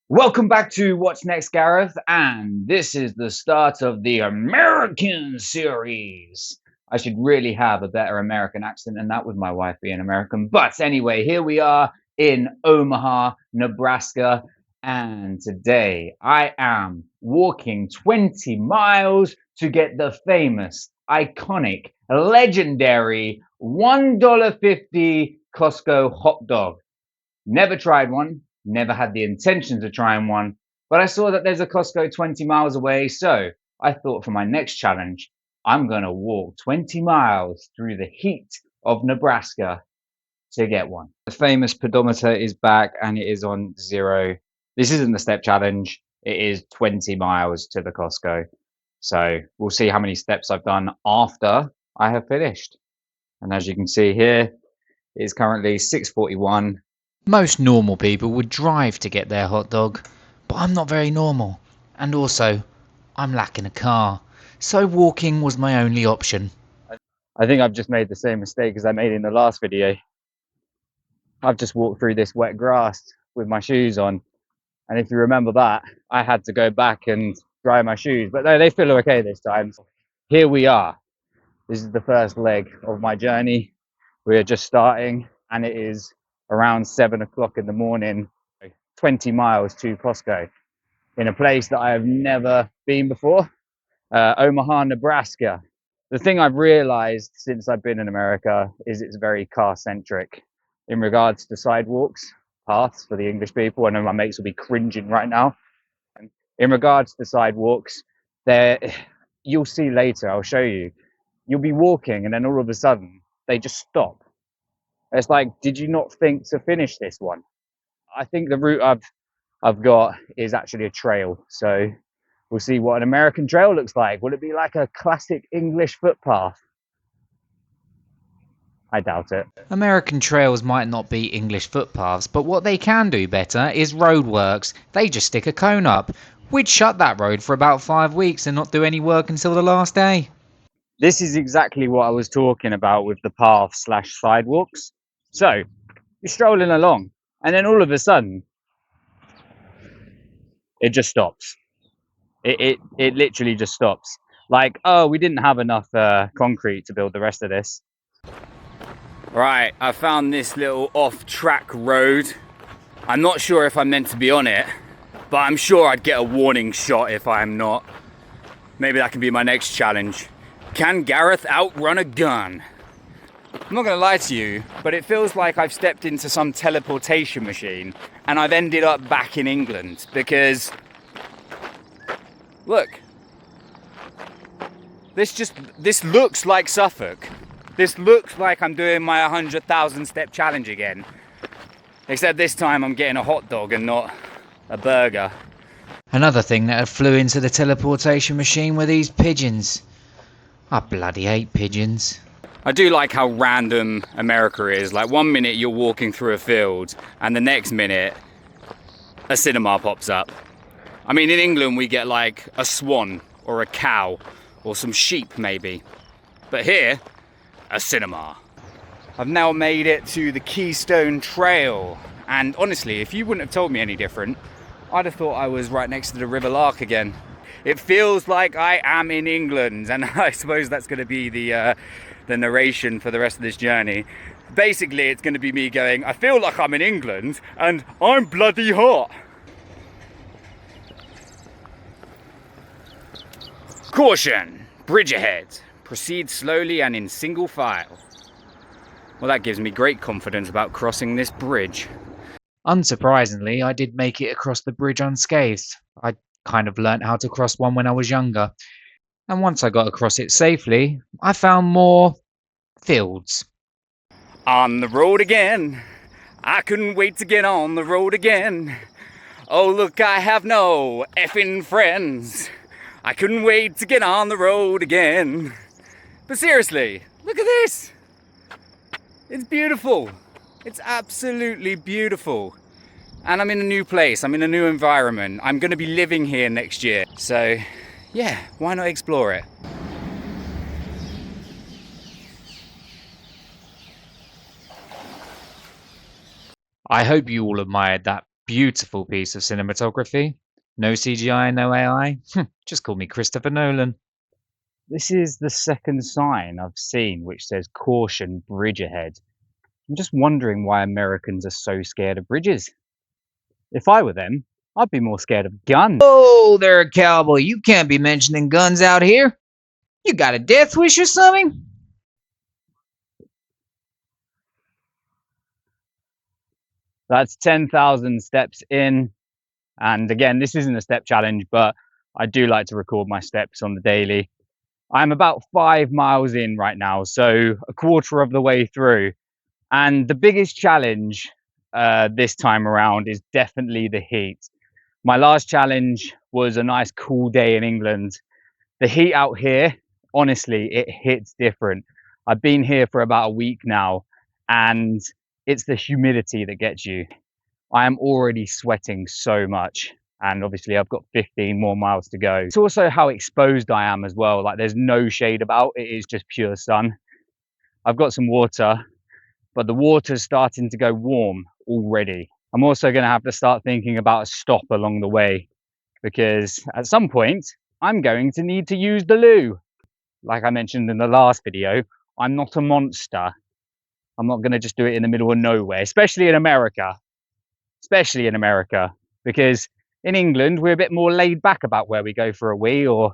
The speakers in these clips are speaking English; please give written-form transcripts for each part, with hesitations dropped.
Welcome back to What's Next, Gareth, and this is the start of the American series. I should really have a better American accent than that with my wife being American. But anyway, here we are in Omaha, Nebraska, and today I am walking 20 miles to get the famous, iconic, legendary $1.50 Costco hot dog. Never tried one, never had the intentions of trying one, but I saw that there's a Costco 20 miles away, so I thought for my next challenge, I'm going to walk 20 miles through the heat of Nebraska to get one. The famous pedometer is back and it is on 0. This isn't the step challenge, it is 20 miles to the Costco. So we'll see how many steps I've done after I have finished. And as you can see here, it is currently 6:41. Most normal people would drive to get their hot dog, but I'm not very normal, and also, I'm lacking a car, so walking was my only option. I think I've just made the same mistake as I made in the last video. I've just walked through this wet grass with my shoes on, and if you remember that, I had to go back and dry my shoes, but no, they feel okay this time. Here we are. This is the first leg of my journey. We are just starting, and it is around 7 o'clock in the morning, 20 miles to Costco, in a place that I have never been before, Omaha, Nebraska. The thing I've realized since I've been in America is it's very car centric in regards to sidewalks, paths for the English people. I know my mates will be cringing right now. In regards to sidewalks, there, you'll see later, I'll show you, you'll be walking and then all of a sudden they just stop. It's like, did you not think to finish this one? I think the route I've got is actually a trail. So we'll see what an American trail looks like. Will it be like a classic English footpath? I doubt it. American trails might not be English footpaths, but what they can do better is roadworks. They just stick a cone up. We'd shut that road for about 5 weeks and not do any work until the last day. This is exactly what I was talking about with the path slash sidewalks. So you're strolling along, and then all of a sudden, it just stops. It literally just stops. Like, oh, we didn't have enough concrete to build the rest of this. Right, I found this little off-track road. I'm not sure if I'm meant to be on it, but I'm sure I'd get a warning shot if I'm not. Maybe that can be my next challenge. Can Gareth outrun a gun? I'm not gonna lie to you, but it feels like I've stepped into some teleportation machine and I've ended up back in England because, look, this looks like Suffolk. This looks like I'm doing my 100,000 step challenge again. Except this time I'm getting a hot dog and not a burger. Another thing that flew into the teleportation machine were these pigeons. I bloody hate pigeons. I do like how random America is. Like 1 minute you're walking through a field and the next minute a cinema pops up. I mean, in England we get like a swan or a cow or some sheep maybe. But here, a cinema. I've now made it to the Keystone Trail. And honestly, if you wouldn't have told me any different, I'd have thought I was right next to the River Lark again. It feels like I am in England, and I suppose that's going to be the narration for the rest of this journey. Basically, it's going to be me going, I feel like I'm in England, and I'm bloody hot. Caution! Bridge ahead. Proceed slowly and in single file. Well, that gives me great confidence about crossing this bridge. Unsurprisingly, I did make it across the bridge unscathed. I kind of learnt how to cross one when I was younger. And once I got across it safely, I found more fields. On the road again. I couldn't wait to get on the road again. Oh, look, I have no effing friends. I couldn't wait to get on the road again. But seriously, look at this. It's beautiful. It's absolutely beautiful. And I'm in a new place. I'm in a new environment. I'm going to be living here next year. So, yeah, why not explore it? I hope you all admired that Beautiful piece of cinematography. No CGI, no AI. Just call me Christopher Nolan. This is the second sign I've seen which says caution, bridge ahead. I'm just wondering why Americans are so scared of bridges. If I were them, I'd be more scared of guns. Oh, there, cowboy. You can't be mentioning guns out here. You got a death wish or something? That's 10,000 steps in. And again, this isn't a step challenge, but I do like to record my steps on the daily. I'm about 5 miles in right now, so a quarter of the way through. And the biggest challenge this time around is definitely the heat. My last challenge was a nice cool day in England. The heat out here, honestly, it hits different. I've been here for about a week now, and it's the humidity that gets you. I am already sweating so much, and obviously I've got 15 more miles to go. It's also how exposed I am as well. Like, there's no shade about, it is just pure sun. I've got some water, but the water's starting to go warm already. I'm also going to have to start thinking about a stop along the way, because at some point I'm going to need to use the loo. Like I mentioned in the last video, I'm not a monster. I'm not going to just do it in the middle of nowhere, especially in America. Because in England, we're a bit more laid back about where we go for a wee or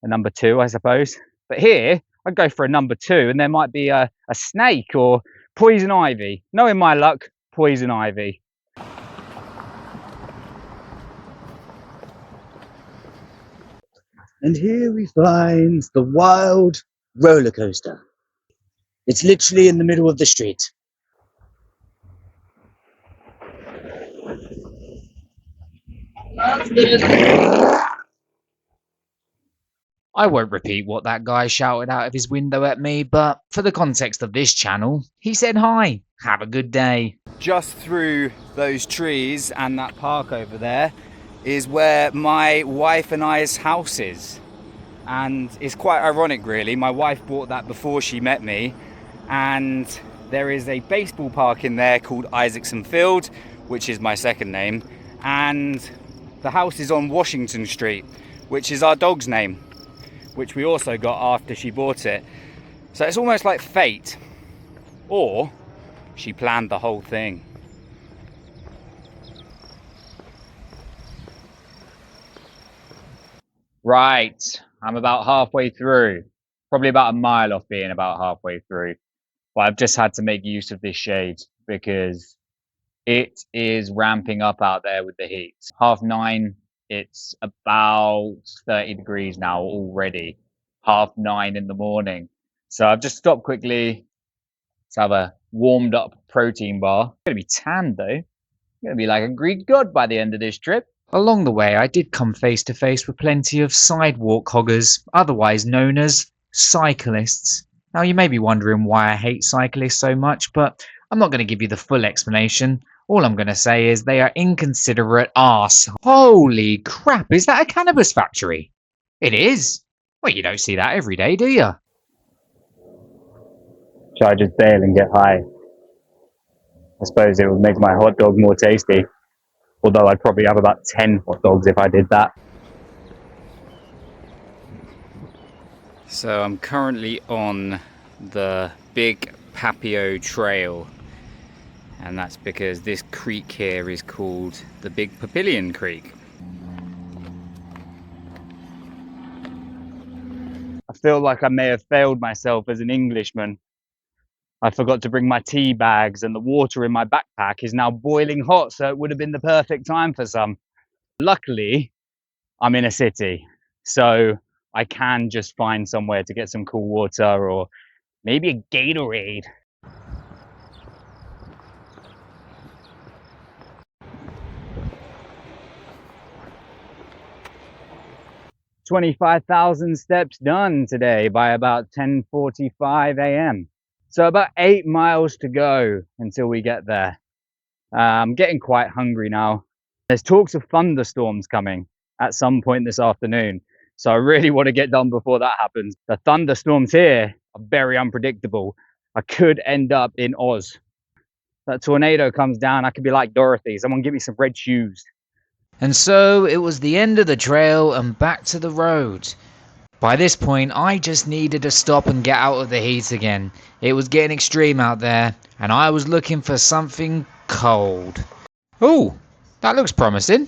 a number two, I suppose. But here, I'd go for a number two and there might be a snake or poison ivy. Knowing my luck, poison ivy. And here we find the wild roller coaster. It's literally in the middle of the street. I won't repeat what that guy shouted out of his window at me, but for the context of this channel, he said hi. Have a good day. Just through those trees and that park over there is where my wife and I's house is. And it's quite ironic, really. My wife bought that before she met me, and there is a baseball park in there called Isaacson Field, which is my second name, and the house is on Washington Street, which is our dog's name, which we also got after she bought it. So it's almost like fate, or she planned the whole thing. Right, I'm about halfway through, probably about a mile off being about halfway through, but I've just had to make use of this shade because it is ramping up out there with the heat. 9:30, it's about 30 degrees now already, 9:30 in the morning. So I've just stopped quickly to have a warmed up protein bar. I'm gonna be tanned though. I'm gonna be like a Greek god by the end of this trip. Along the way, I did come face to face with plenty of sidewalk hoggers, otherwise known as cyclists. Now, you may be wondering why I hate cyclists so much, but I'm not going to give you the full explanation. All I'm going to say is they are inconsiderate arse. Holy crap, is that a cannabis factory? It is. Well, you don't see that every day, do you? Should I just bail and get high? I suppose it would make my hot dog more tasty. Although I'd probably have about 10 hot dogs if I did that. So I'm currently on the Big Papio Trail. And that's because this creek here is called the Big Papillion Creek. I feel like I may have failed myself as an Englishman. I forgot to bring my tea bags, and the water in my backpack is now boiling hot, so it would have been the perfect time for some. Luckily, I'm in a city, so I can just find somewhere to get some cool water or maybe a Gatorade. "25,000 steps done today by about 10:45 a.m. So about 8 miles to go until we get there. I'm getting quite hungry now. There's talks of thunderstorms coming at some point this afternoon, so I really want to get done before that happens. The thunderstorms here are very unpredictable. I could end up in Oz. that tornado comes down, I could be like Dorothy. Someone give me some red shoes. And so it was the end of the trail and back to the road. By this point, I just needed to stop and get out of the heat again. It was getting extreme out there, and I was looking for something cold. Ooh, that looks promising.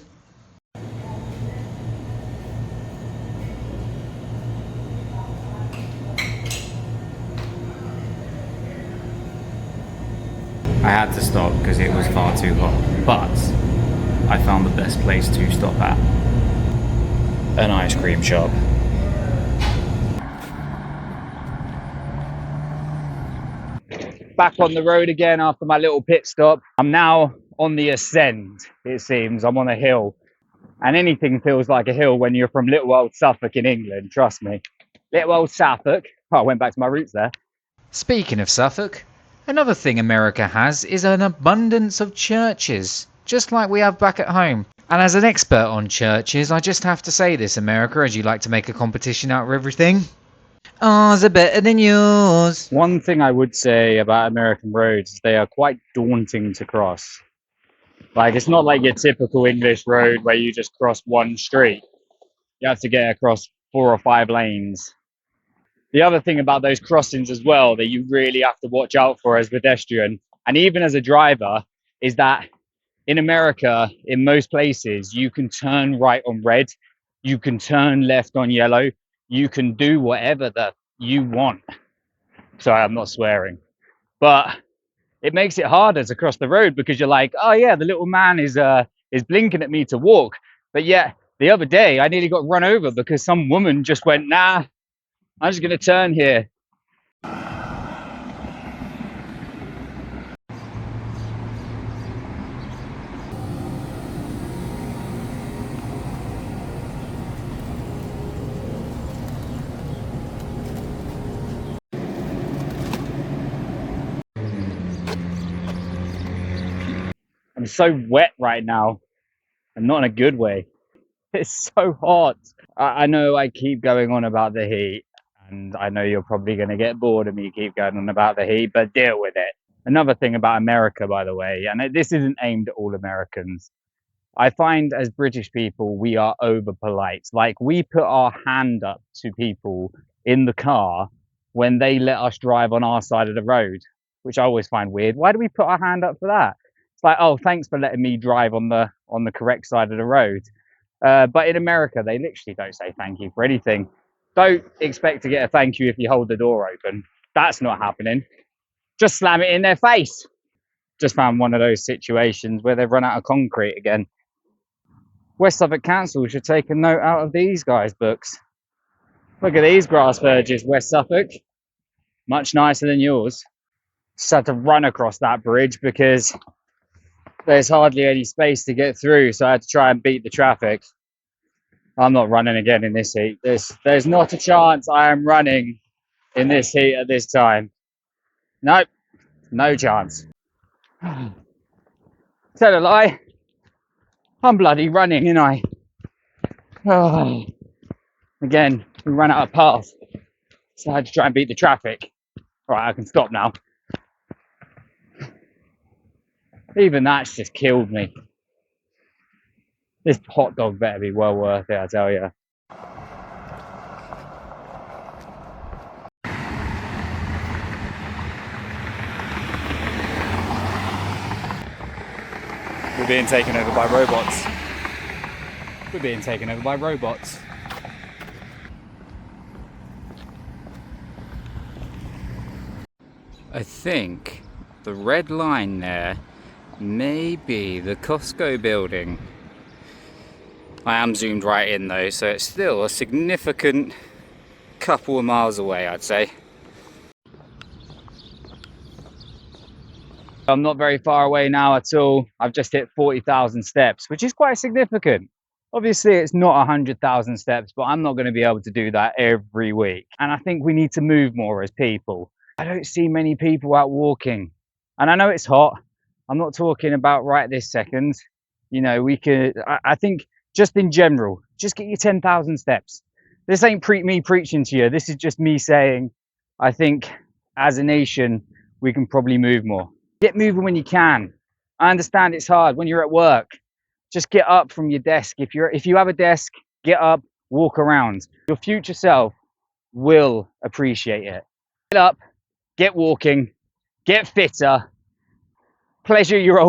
I had to stop because it was far too hot, but I found the best place to stop at. An ice cream shop. Back on the road again after my little pit stop. I'm now on the ascend, it seems. I'm on a hill. And anything feels like a hill when you're from little old Suffolk in England, trust me. Little old Suffolk. Oh, I went back to my roots there. Speaking of Suffolk, another thing America has is an abundance of churches, just like we have back at home. And as an expert on churches, I just have to say this, America, as you like to make a competition out of everything. Ours are better than yours. One thing I would say about American roads is they are quite daunting to cross. Like, it's not like your typical English road where you just cross one street. You have to get across 4 or 5 lanes. The other thing about those crossings as well that you really have to watch out for as pedestrian, and even as a driver, is that in America, in most places, you can turn right on red, you can turn left on yellow, you can do whatever that you want. Sorry, I'm not swearing. But it makes it harder to cross the road because you're like, oh yeah, the little man is blinking at me to walk. But yet, the other day, I nearly got run over because some woman just went, nah, I'm just going to turn here. I'm so wet right now, and not in a good way. It's so hot. I know I keep going on about the heat, and I know you're probably going to get bored of me keep going on about the heat, but deal with it. Another thing about America, by the way, and this isn't aimed at all Americans, I find as British people, we are over polite. Like, we put our hand up to people in the car when they let us drive on our side of the road, which I always find weird. Why do we put our hand up for that? It's like, oh, thanks for letting me drive on the correct side of the road. But in America, they literally don't say thank you for anything. Don't expect to get a thank you if you hold the door open. That's not happening. Just slam it in their face. Just found one of those situations where they've run out of concrete again. West Suffolk Council should take a note out of these guys' books. Look at these grass verges, West Suffolk. Much nicer than yours. Just had to run across that bridge because there's hardly any space to get through, so I had to try and beat the traffic. I'm not running again in this heat. There's not a chance I am running in this heat at this time. Nope, no chance. Tell a lie. I'm bloody running, ain't I? Oh. Again, we ran out of path, so I had to try and beat the traffic. Right, I can stop now. Even that's just killed me. This hot dog better be well worth it, I tell you. We're being taken over by robots. We're being taken over by robots. I think the red line there may be the Costco building. I am zoomed right in though, so it's still a significant couple of miles away, I'd say. I'm not very far away now at all. I've just hit 40,000 steps, which is quite significant. Obviously, it's not 100,000 steps, but I'm not going to be able to do that every week. And I think we need to move more as people. I don't see many people out walking. And I know it's hot. I'm not talking about right this second. You know, we could, I think just in general, just get your 10,000 steps. This ain't me preaching to you. This is just me saying, I think as a nation, we can probably move more. Get moving when you can. I understand it's hard when you're at work. Just get up from your desk. If you have a desk, get up, walk around. Your future self will appreciate it. Get up, get walking, get fitter, pleasure your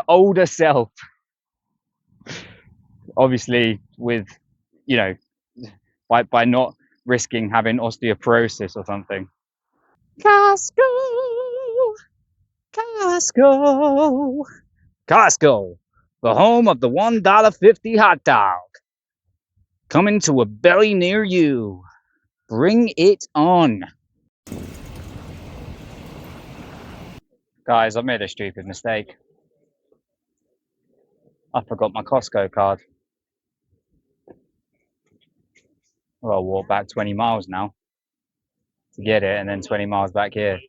older self. Obviously with, you know, by not risking having osteoporosis or something. Costco, the home of the $1.50 hot dog. Coming to a belly near you. Bring it on. Guys, I made a stupid mistake. I forgot my Costco card. Well, I'll walk back 20 miles now to get it, and then 20 miles back here.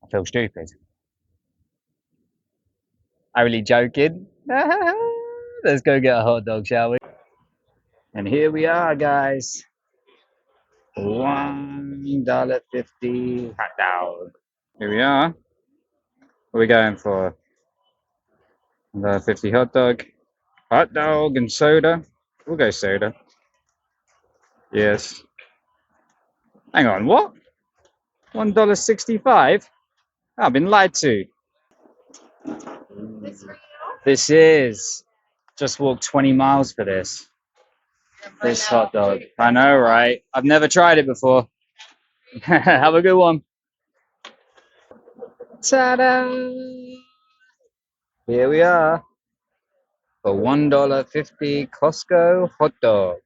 I feel stupid. Only joking. Let's go get a hot dog, shall we? And here we are, guys. $1.50 hot dog. Here we are. What are we going for? $1.50 hot dog. Hot dog and soda. We'll go soda. Yes. Hang on, what? $1.65? I've been lied to. This is. Just walked 20 miles for this. This hot dog. I know, right? I've never tried it before. Have a good one. Ta-da! Here we are. For $1.50 Costco hot dog.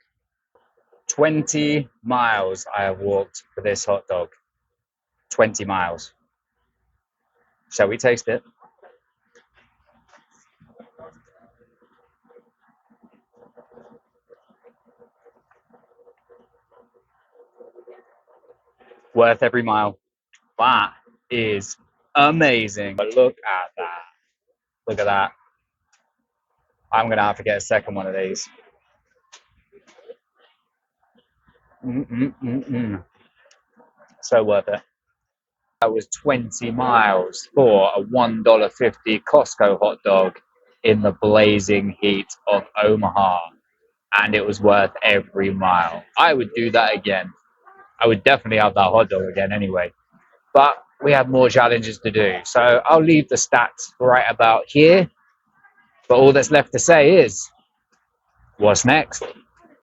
20 miles I have walked for this hot dog. 20 miles. Shall we taste it? Worth every mile. That is amazing. But look at that. Look at that. I'm going to have to get a second one of these. So worth it. That was 20 miles for a $1.50 Costco hot dog in the blazing heat of Omaha. And it was worth every mile. I would do that again. I would definitely have that hot dog again anyway. But we have more challenges to do. So I'll leave the stats right about here. But all that's left to say is, what's next?